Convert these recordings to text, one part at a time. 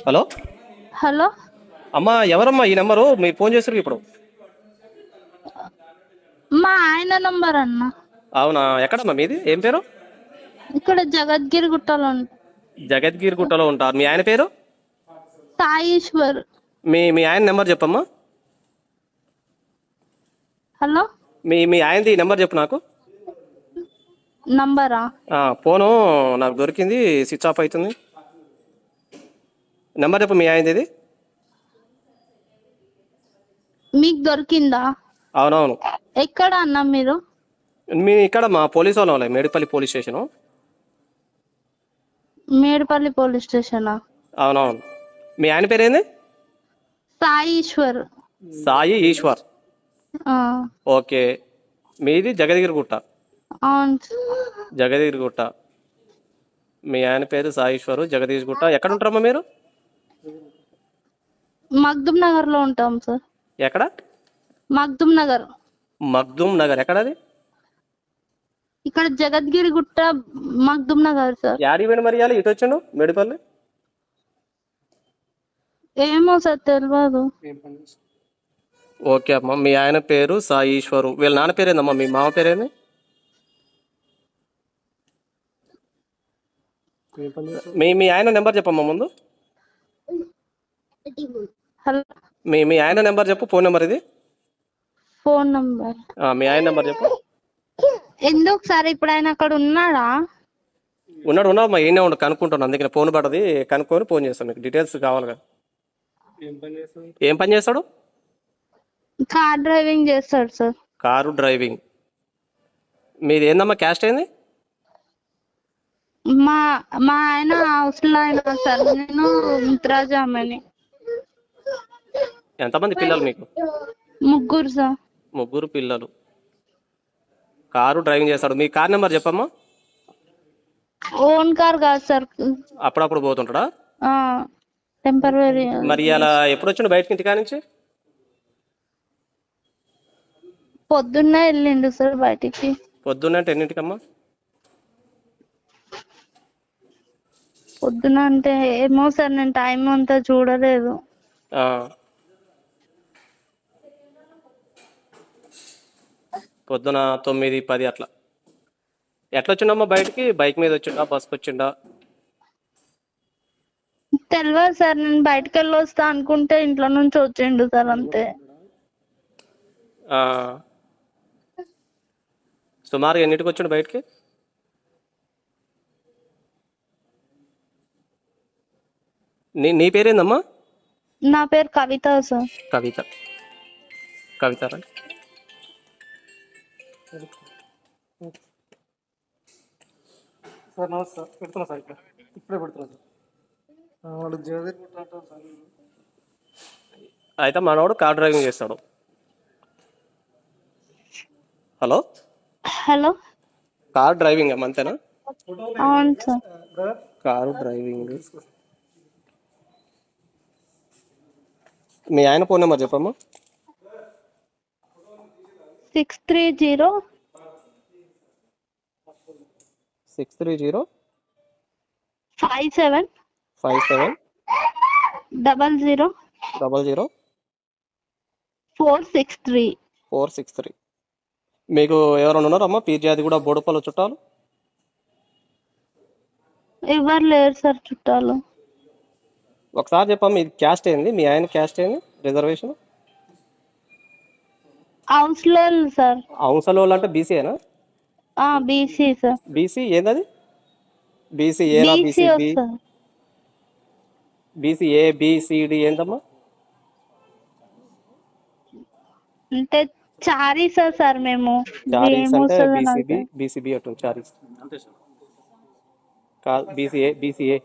Hello hello. అమ్మా, ఎవరమ్మా ఈ నెంబరు మీరు ఫోన్ చేస్తారు ఇప్పుడు? మా ఆయన నంబర్ అన్న. అవునా, ఎక్కడమ్మా మీది? ఏం పేరు? ఇక్కడ జగద్గిరి గుట్టలో జగద్గిరి గుట్టలో ఉంటారు. మీ ఆయన పేరు? సాయిశ్వర్. మీ ఆయన నెంబర్ చెప్పమ్మా. హలో. మీ ఆయనది నెంబర్ చెప్పు నాకు. నంబరా? ఫోను నాకు దొరికింది, స్విచ్ ఆఫ్ అవుతుంది. నెంబర్ చెప్పు మీ ఆయనది ఇది. మీకు దొరికిందా? అవునవును. ఎక్కడ అన్న మీరు? మీ ఇక్కడ మా పోలీసు వాళ్ళం, Medipalli police station. Medipalli police స్టేషనా? అవునవును. మీ ఆయన పేరు ఏంది? సాయిశ్వర్. సాయి ఈశ్వర్. ఆ, ఓకే. మీది జగద్గిరి గుట్ట. అవును. జగద్గిరి గుట్ట. మీ ఆయన పేరు సాయేశ్వరు, జగదీష్ గుట్ట. ఎక్కడ ఉంటారమ్మా మీరు? మగ్దుమ్ నగర్ లో ఉంటాం సార్. ఎక్కడ? మగ్దుమ్ నగర్. మగ్దుమ్ నగర్ ఎక్కడది? ఇక్కడ జగద్గిరి గుట్ట, మగ్దుమ్ నగర్ సార్. యాడికి పోయిన మరి ఇవాళ ఇటు వచ్చిండు మేడిపల్లి? ఏమో సార్ తెలియదు. ఓకే అమ్మా, మీ ఆయన పేరు సాయేశ్వరు. వీళ్ళ నాన్న పేరేందమ్మా? మీ మామ పేరేంది? మీ ఆయన నెంబర్ చెప్పమ్మా ముందు. హలో. మీ ఆయన నెంబర్ చెప్పు, ఫోన్ నెంబర్ ఇది. ఫోన్ నంబర్ మీ ఆయన నెంబర్ చెప్పు. ఎందుకు సార్? ఇప్పుడు ఆయన అక్కడ ఉన్నాడా? ఉన్నాడమ్మా, ఈయనే ఉండు, కనుక్కుంటాను. అందుకని ఫోన్ పడది, కనుక్కొని ఫోన్ చేస్తాను. మీకు డీటెయిల్స్ కావాలి కదా. ఏం పని చేస్తాడు? కార్ డ్రైవింగ్ చేస్తాడు సార్. Car driving. మీది ఏందమ్మా, క్యాస్ట్ ఏంది? మా మా ఆయన హౌస్ లో అయినా సార్. నేను మిత్రాజామని. ఎంతమంది పిల్లలు మీకు? ముగ్గురు సార్. ముగ్గురు పిల్లలు. కారు డ్రైవింగ్ చేస్తాడు. మీ కార్ నెంబర్ చెప్పమ్మా. ఓన్ కార్ కాదు సార్. అప్పుడప్పుడు పోతుంటాడా? టెంపరరీ. మరి ఇలా ఎప్పుడు వచ్చిండు బయటకి, ఇంటికా నుంచి? పొద్దున్నే వెళ్ళిండు సార్ బయటికి. పొద్దున్న అంటే ఎన్నింటికమ్మా? పొద్దున అంటే ఏమో సార్, నేను టైం అంతా చూడలేదు. పొద్దున 9, 10 అట్లా. ఎట్లా వచ్చిండమ్మా బయటికి? బైక్ మీద వచ్చిండా, బస్కి వచ్చిండా? తెలియదు సార్. నేను బయటకు వెళ్ళి వస్తా అనుకుంటే ఇంట్లో నుంచి వచ్చిండు సార్, అంతే. సుమారు ఎన్నింటికి వచ్చిండు బయటికి? నీ పేరేందమ్మా? నా పేరు కవిత సార్. కవిత. కవిత రా. సార్ నమస్తే సార్. పెడుతున్నా సార్, ఇప్పుడే పెడుతున్నా సార్. వాళ్ళు జగదీర్ సార్. అయితే మనవాడు కార్ డ్రైవింగ్ చేస్తాడు. హలో. హలో. కార్ డ్రైవింగ్ అమ్మ, అంతేనా? అవును సార్. Car driving. మీ ఆయన ఫోన్ నెంబర్ చెప్పమ్మా. 630 630 57 57 00 00 463. 463. మీకు ఎవరైనా ఉన్నారమ్మా పీర్జాది కూడా బోడుపల్లి చుట్టాలు? ఎవరు లేరు సార్ చుట్టాలు. ఒకసారి చెప్పమ్మా, ఇది క్యాస్ట్ ఏంది? మీ ఆయన క్యాస్ట్ ఏంది? రిజర్వేషన్? హౌస్ లో సార్. అవసరం వాళ్ళు అంటే బీసీనా? BC sir. బీసీ ఏందది? బీసీ ఏనా, BC B, BC A, BCD ఏందమ్మా? అంటే చారీసా సార్ మేము. చారీస్ అంటే బీసీబీ, బీసీబీ అటు చారీస్ కాదు. బీసీఏ, బీసీఏ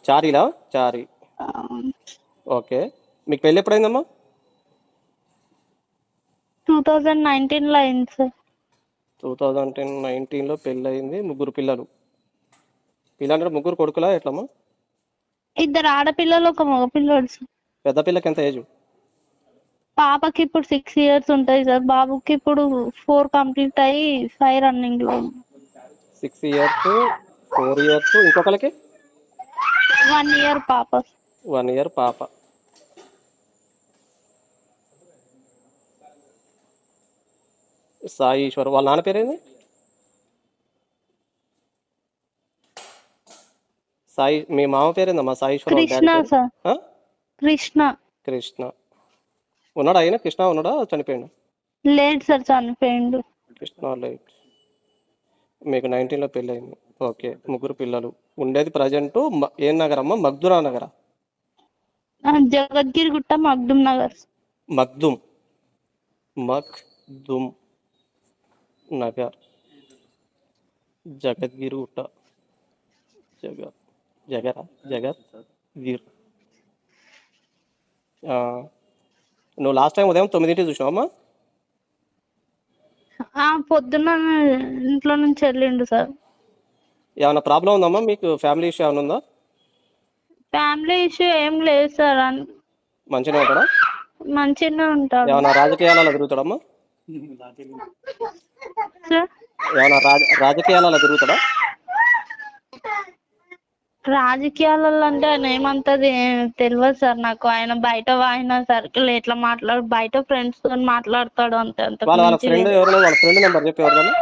చారీలా? చారీ. ఓకే. మీకు పెళ్ళి ఎప్పుడైందమ్మా? 2019 లో అయింది సార్. 2019లో పెళ్ళి అయింది. ముగ్గురు పిల్లలు. పిల్లలు ముగ్గురు కొడుకులా ఎట్లమ్మా? 2 ఆడపిల్లలు, 1 మగ పిల్లోడు సార్. పెద్ద పిల్లకి ఎంత ఏజ్? పాపకి ఇప్పుడు 6 years ఉంటాయి సార్. బాబుకి ఇప్పుడు 4 కంప్లీట్ అయ్యి 5 రన్నింగ్ లో. 6 years, 4 years. ఇంకొకరికి 1 year పాప. 1 year పాప. సాయి ఈశ్వర్. వాళ్ళ నాన్న పేరేంది? సాయి. మీ మామ పేరేందమ్మా? సాయి ఈశ్వర్ వాళ్ళ డాడీ కృష్ణ పేరు? సార్. ఆ? కృష్ణ. కృష్ణ. ఉన్నాడా ఆయన? కృష్ణ ఉన్నాడా చనిపోయిండు? లేడు సార్, చనిపోయిండు. కృష్ణ లేదు. మీకు 19లో పెళ్ళి అయింది. ఓకే. 3 పిల్లలు. ఉండేది ప్రజెంట్ ఏం నగరమ్మా? మగ్దురా నగరా? జగద్గిరిగుట్ట, మగ్దుం నగర్. మగ్దుం. మగ్దుం నగర్, జగద్గిరిగుట్ట. జగద్గిర్. నువ్వు లాస్ట్ టైం ఉదయం 9ంటికి చూసావమ్మా? పొద్దున్న ఇంట్లో నుంచి వెళ్ళిండు సార్. ఏమైనా ప్రాబ్లం ఉందమ్మా మీకు? ఫ్యామిలీ ఇష్యూ ఏమైనా ఉందా? ఫ్యామిలీ ఇష్యూ ఏం లేదు సార్. మంచిగానే ఉంటాడా? మంచిగానే ఉంటాడు ఏమైనా రాజకీయాలలో తిరుగుతాడమ్మా? సార్. ఏమైనా రాజకీయాలలో తిరుగుతాడా? రాజకీయాలలో అంటే ఆయన ఏమంతది తెలియదు సార్ నాకు. ఆయన సర్కిల్ ఎట్లా బయట ఫ్రెండ్స్ తో మాట్లాడతాడు అంతే. వాళ్ళ ఫ్రెండ్ ఎవరు? వాళ్ళ ఫ్రెండ్ నెంబర్ చెప్పి ఎవరు?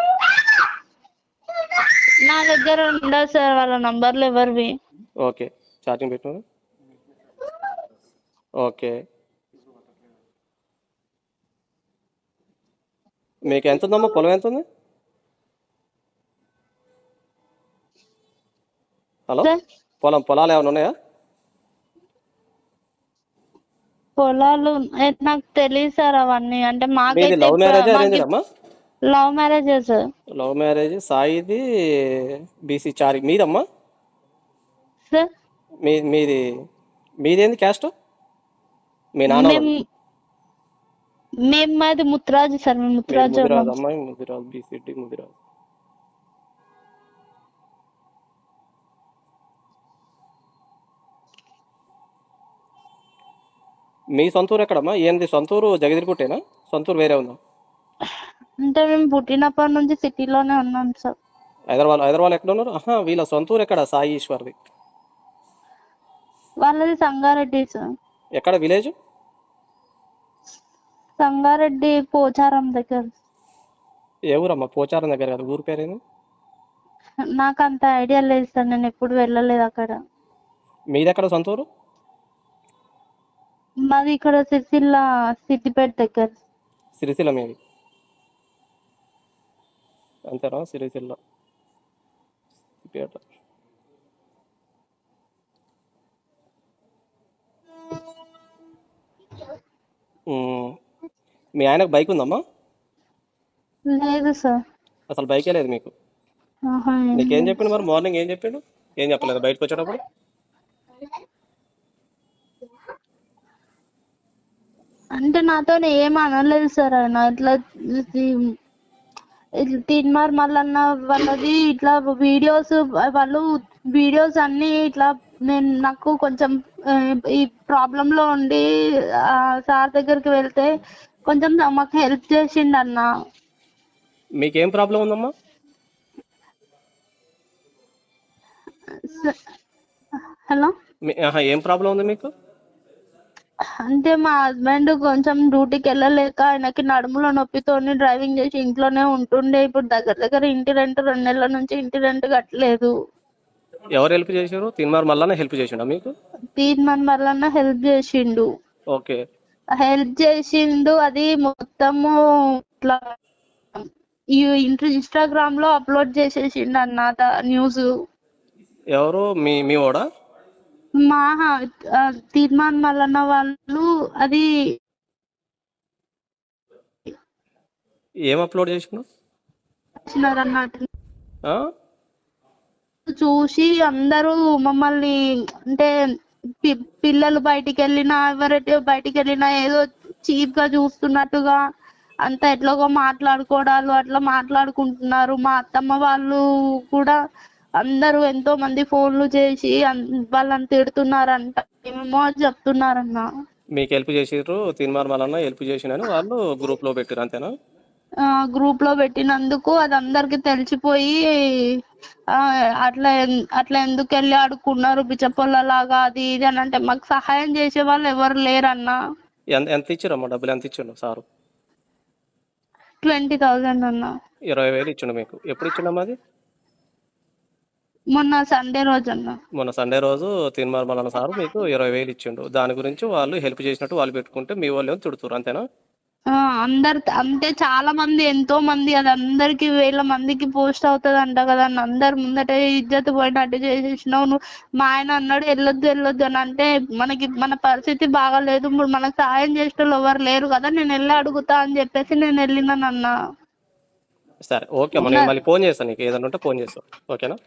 నా దగ్గర ఉండదు సార్ వాళ్ళ నంబర్లు ఎవరివి. ఓకే. ఛార్జింగ్ పెట్టు. ఓకే. మీకు ఎంత ఉందమ్మా? పొలం ఎంత ఉంది? హలో, పొలాలు ఏమైనా ఉన్నాయా? పొలాలు నాకు తెలియదు సార్ అవన్నీ. అంటే మాకైతే లవ్ మ్యారేజ్ అరేంజ్ అమ్మా? లవ్ మ్యారేజే సార్. Love marriage. సాయిది బీసీ చారి. మీదమ్మా? సార్ మీదేంది క్యాస్ట్? మీ నాన్న? మేము మాది ముత్రాజు సార్. మేము ముత్రాజు అమ్మాయి. ముదిరాజు. బీసీటీ ముదిరాజు. మీ సొంతూరు ఎక్కడమ్మా? ఏంది సొంతూరు? జగదిరిగుట్టేనా? సొంతూరు వేరే ఉందా? అంటే మేము పుట్టినప్పటి నుంచి సిటీలోనే ఉన్నాం సార్. హైదరాబాద్ ఎక్కడ ఉన్నారు? వీళ్ళ సొంతూరు ఎక్కడ? సాయి ఈశ్వర్ది వాళ్ళది సంగారెడ్డి సార్. ఎక్కడ విలేజ్? సంగారెడ్డి పోచారం దగ్గర. ఏ ఊరమ్మా? పోచారం దగ్గర కదా. ఊరు పేరేంది? నాకు అంత ఐడియా లేదు సార్, నేను ఎప్పుడు వెళ్ళలేదు అక్కడ. మీది ఎక్కడ సొంతూరు? మాది ఇక్కడ సిరిసిల్ల, సిద్దిపేట దగ్గర. సిరిసిల్ల మీది అంతేనా? సిరిసిల్ల పేట. మీ ఆయనకు బైక్ ఉందమ్మా? లేదు సార్. అసలు బైకే లేదు మీకు? నీకేం చెప్పిండు మరి? మార్నింగ్ ఏం చెప్పిండు? ఏం చెప్పలేదు బయటకు వచ్చేటప్పుడు? అంటే నాతో ఏం అనలేదు సార్ ఆయన. ఇట్లా తీన్మార్ మల్లన్న వాళ్ళది ఇట్లా వీడియోస్ అన్ని ఇట్లా నాకు కొంచెం ఈ ప్రాబ్లం లో ఉండి సార్ దగ్గరికి వెళ్తే కొంచెం మాకు హెల్ప్ చేసిండు అన్న. మీకేం ప్రాబ్లం ఉందమ్మా? హలో, ఏం ప్రాబ్లం ఉంది మీకు? అంటే మా హస్బెండ్ కొంచెం డ్యూటీకి వెళ్ళలేక ఆయనకి నడుములో నొప్పితోని డ్రైవింగ్ చేసి ఇంట్లోనే ఉంటుండే. ఇప్పుడు దగ్గర ఇంటి రెంట్ 2 నెలల నుంచి ఇంటి రెంట్ కట్టలేదు. ఎవరు హెల్ప్ చేశారు? తీన్మార్ మల్లన్న హెల్ప్ చేసిండా మీకు? తీన్మార్ మల్లన్న హెల్ప్ చేసిండు. ఓకే. హెల్ప్ చేసిండు. అది మొత్తము ఇట్లా ఇన్స్టాగ్రామ్ లో అప్లోడ్ చేసేసిండు అన్న న్యూస్. ఎవరు? మీ ఓడా? మా తీర్మాన్ మల్లన్న వాళ్ళు అది ఏం అప్లోడ్ చేసిండు అన్నట్టు ఆ? చూసి అందరూ మమ్మల్ని అంటే పిల్లలు బయటికి వెళ్ళినా ఎవరైతే బయటికి వెళ్ళినా ఏదో చీప్ గా చూస్తున్నట్టుగా అంత ఎట్లాగో మాట్లాడుకోవడాలు అట్లా మాట్లాడుకుంటున్నారు. మా అత్తమ్మ వాళ్ళు కూడా అందరూ ఎంతో మంది ఫోన్లు చేసి వాళ్ళని తిడుతున్నారంట. ఏమేమో చెప్తున్నారన్న. మీకు హెల్ప్ చేసిర్రు? తీన్మార్ మల్లన్న హెల్ప్ చేసినని వాళ్ళు గ్రూప్ లో పెట్టారు అంతేనా? గ్రూప్ లో పెట్టినందుకు అది అందరికి తెలిసిపోయి ఆ, అట్లా ఎందుకు వెళ్ళి ఆడుకున్నారు బిచ్చపొల్లలాగా అది ఇది అని అంటే మాకు సహాయం చేసే వాళ్ళు ఎవరు లేరన్నా. ఎంత ఇచ్చారమ్మా? డబ్బులు ఎంత ఇచ్చిండు సారు? 20,000 అన్నా. 20,000 ఇచ్చిండు మీకు. ఎప్పుడు ఇచ్చిండమ్మా అది? మొన్న సండే రోజు అన్నా. మొన్న సండే రోజు తీన్మార్ సారు మీకు 20,000 ఇచ్చిండు. దాని గురించి వాళ్ళు హెల్ప్ చేసినట్టు వాళ్ళు పెట్టుకుంటే మీ వాళ్ళు ఏమో తిడుతురు, అంతేనా? అందరు అంటే చాలా మంది, ఎంతో మంది, అది అందరికి 1000 మందికి పోస్ట్ అవుతుంది అంట కదా అన్న. అందరు ముందట ఇజ్జత్ పోయినట్టు చేసేసినావు నువ్వు. మా ఆయన అన్నాడు వెళ్ళొద్దు వెళ్ళొద్దు అని అంటే మనకి మన పరిస్థితి బాగాలేదు, ఇప్పుడు మనకు సహాయం చేసే వాళ్ళు ఎవరు లేరు కదా, నేను వెళ్ళి అడుగుతా అని చెప్పేసి నేను వెళ్ళినాను అన్న. సరే ఓకే అమ్మా, నేను మళ్ళీ ఫోన్ చేస్తాను నీకు, ఏదైనా ఉంటే ఫోన్ చేస్తాను, ఓకేనా?